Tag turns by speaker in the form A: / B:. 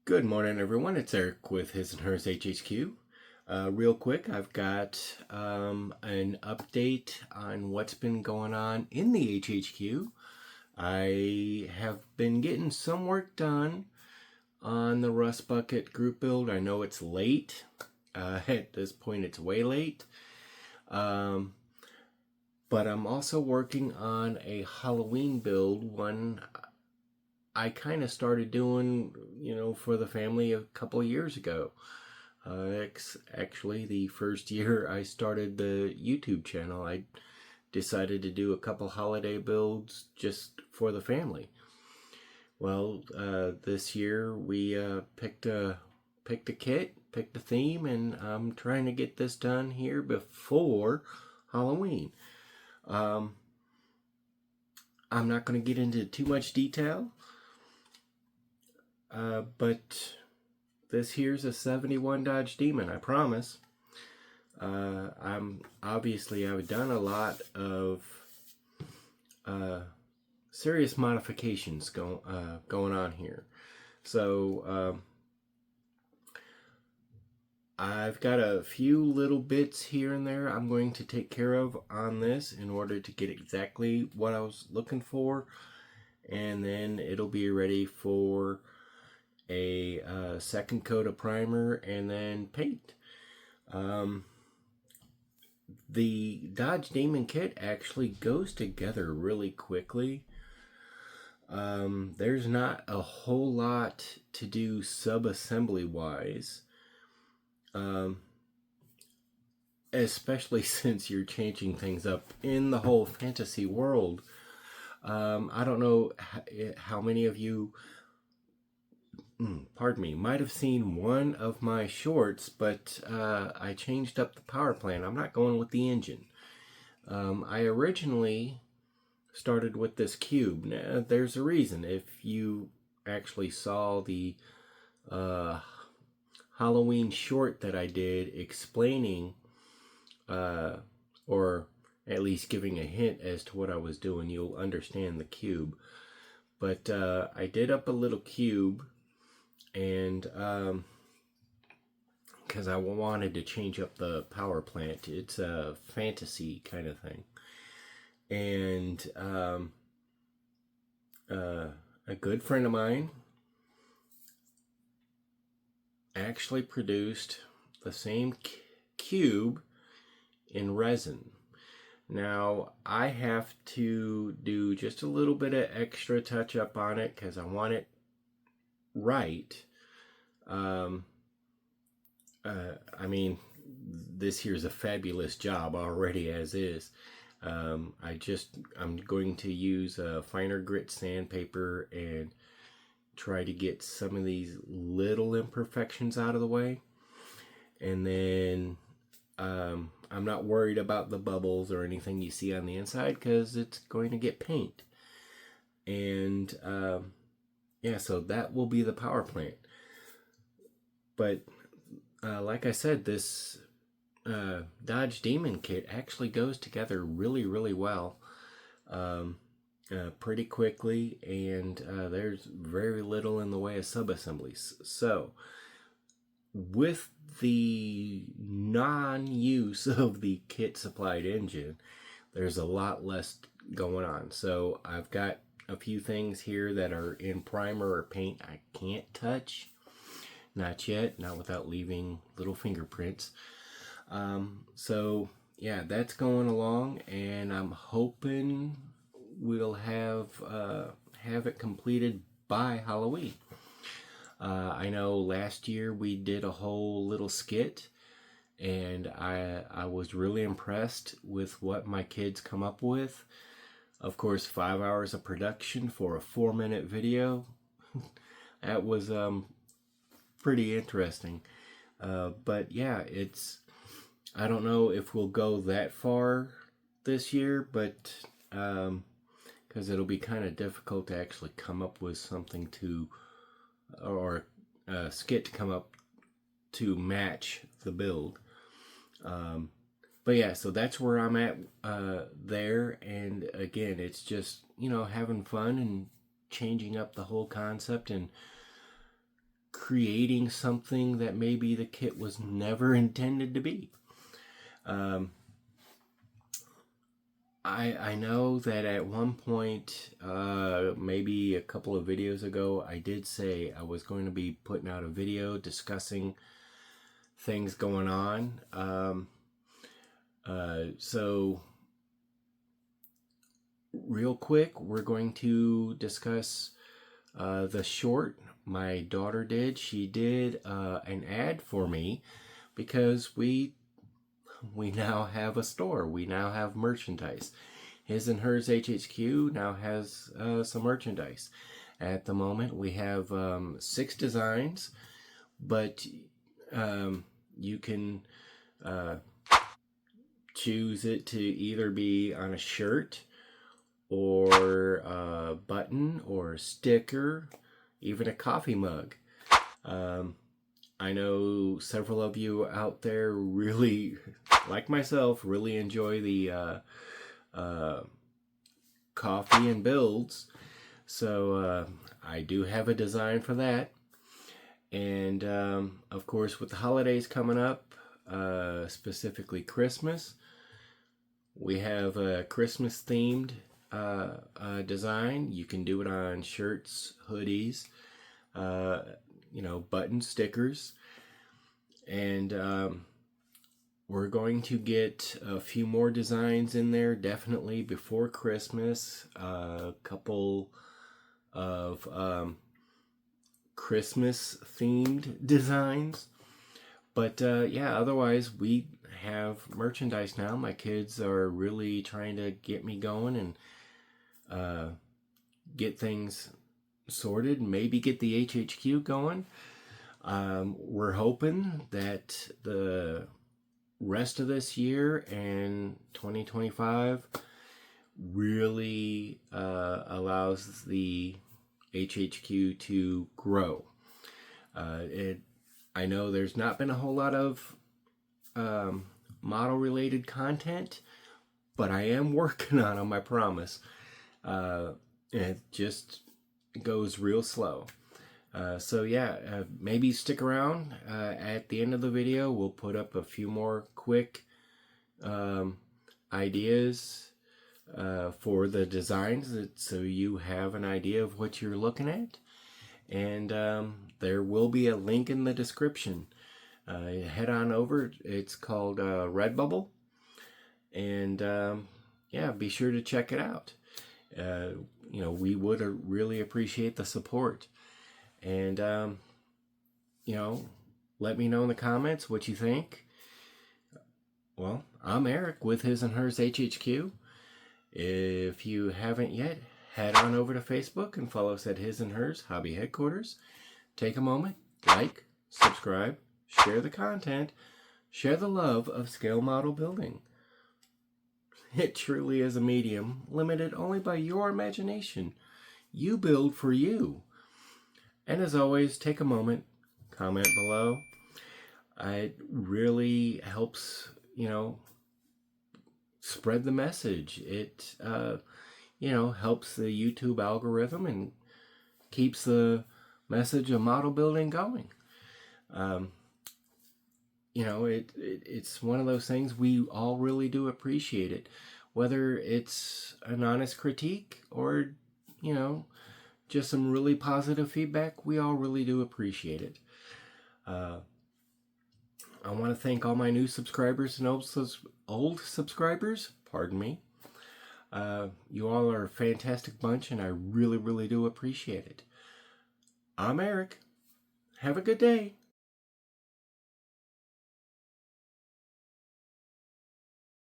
A: Good morning, everyone. It's Eric with His&Hers HHQ. Real quick, I've got an update on what's been going on in the HHQ. I have been getting some work done on the Rust Bucket group build. I know it's late. At this point, it's way late. But I'm also working on a Halloween build, one I kind of started doing, for the family a couple of years ago. Actually, the first year I started the YouTube channel, I decided to do a couple holiday builds just for the family. Well, this year we picked a kit, picked a theme, and I'm trying to get this done here before Halloween. I'm not going to get into too much detail. But this here's a 71 Dodge Demon, I promise. I've done a lot of serious modifications going on here. So I've got a few little bits here and there I'm going to take care of on this in order to get exactly what I was looking for, and then it'll be ready for a second coat of primer and then paint. The Dodge Demon kit actually goes together really quickly. There's not a whole lot to do sub-assembly wise, especially since you're changing things up in the whole fantasy world. I don't know how many of you might have seen one of my shorts, but I changed up the power plant. I'm not going with the engine. I originally started with this cube. Now, there's a reason. If you actually saw the Halloween short that I did explaining, or at least giving a hint as to what I was doing, you'll understand the cube. But I did up a little cube, and because I wanted to change up the power plant. It's a fantasy kind of thing. And a good friend of mine actually produced the same cube in resin. Now, I have to do just a little bit of extra touch up on it because I want it right. This here's a fabulous job already as is. I'm going to use a finer grit sandpaper and try to get some of these little imperfections out of the way. And then I'm not worried about the bubbles or anything you see on the inside because it's going to get paint. And so that will be the power plant. But like I said, this Dodge Demon kit actually goes together really, really well, pretty quickly, and there's very little in the way of sub-assemblies. So, with the non-use of the kit-supplied engine, there's a lot less going on. So, I've got a few things here that are in primer or paint I can't touch. Not yet, not without leaving little fingerprints. So yeah, that's going along, and I'm hoping we'll have it completed by Halloween. I know last year we did a whole little skit, and I was really impressed with what my kids come up with. Of course, 5 hours of production for a 4-minute video. That was pretty interesting. But yeah, I don't know if we'll go that far this year, but because it'll be kind of difficult to actually come up with something or a skit to come up to match the build. But yeah, so that's where I'm at there. And again, it's just, having fun and changing up the whole concept and creating something that maybe the kit was never intended to be. I know that at one point, maybe a couple of videos ago, I did say I was going to be putting out a video discussing things going on. So real quick, we're going to discuss the short my daughter did. She did an ad for me because we now have a store. We now have merchandise. His&Hers HHQ now has some merchandise. At the moment, we have 6 designs, but you can choose it to either be on a shirt or a button or a sticker, even a coffee mug. I know several of you out there really, like myself, really enjoy the coffee and builds. So I do have a design for that. And of course, with the holidays coming up, specifically Christmas, we have a Christmas themed design. You can do it on shirts, hoodies, button stickers. And we're going to get a few more designs in there definitely before Christmas. A couple of Christmas themed designs. But yeah, otherwise we have merchandise now. My kids are really trying to get me going and get things sorted, maybe get the HHQ going. We're hoping that the rest of this year and 2025 really allows the HHQ to grow. I know there's not been a whole lot of model related content, but I am working on them, I promise. It just goes real slow. So yeah, maybe stick around. At the end of the video, we'll put up a few more quick ideas for the designs, so you have an idea of what you're looking at. And there will be a link in the description. Head on over. It's called Redbubble. And yeah, be sure to check it out. We would really appreciate the support. And, let me know in the comments what you think. Well, I'm Eric with His&Hers HHQ. If you haven't yet, head on over to Facebook and follow us at His&Hers Hobby Headquarters. Take a moment, like, subscribe, share the content, share the love of scale model building. It truly is a medium limited only by your imagination. You build for you. And as always, take a moment, comment below. It really helps, spread the message. It, helps the YouTube algorithm and keeps the message of model building going. It's one of those things we all really do appreciate it. Whether it's an honest critique or, just some really positive feedback, we all really do appreciate it. I want to thank all my new subscribers and old subscribers. Pardon me. You all are a fantastic bunch, and I really, really do appreciate it. I'm Eric. Have a good day.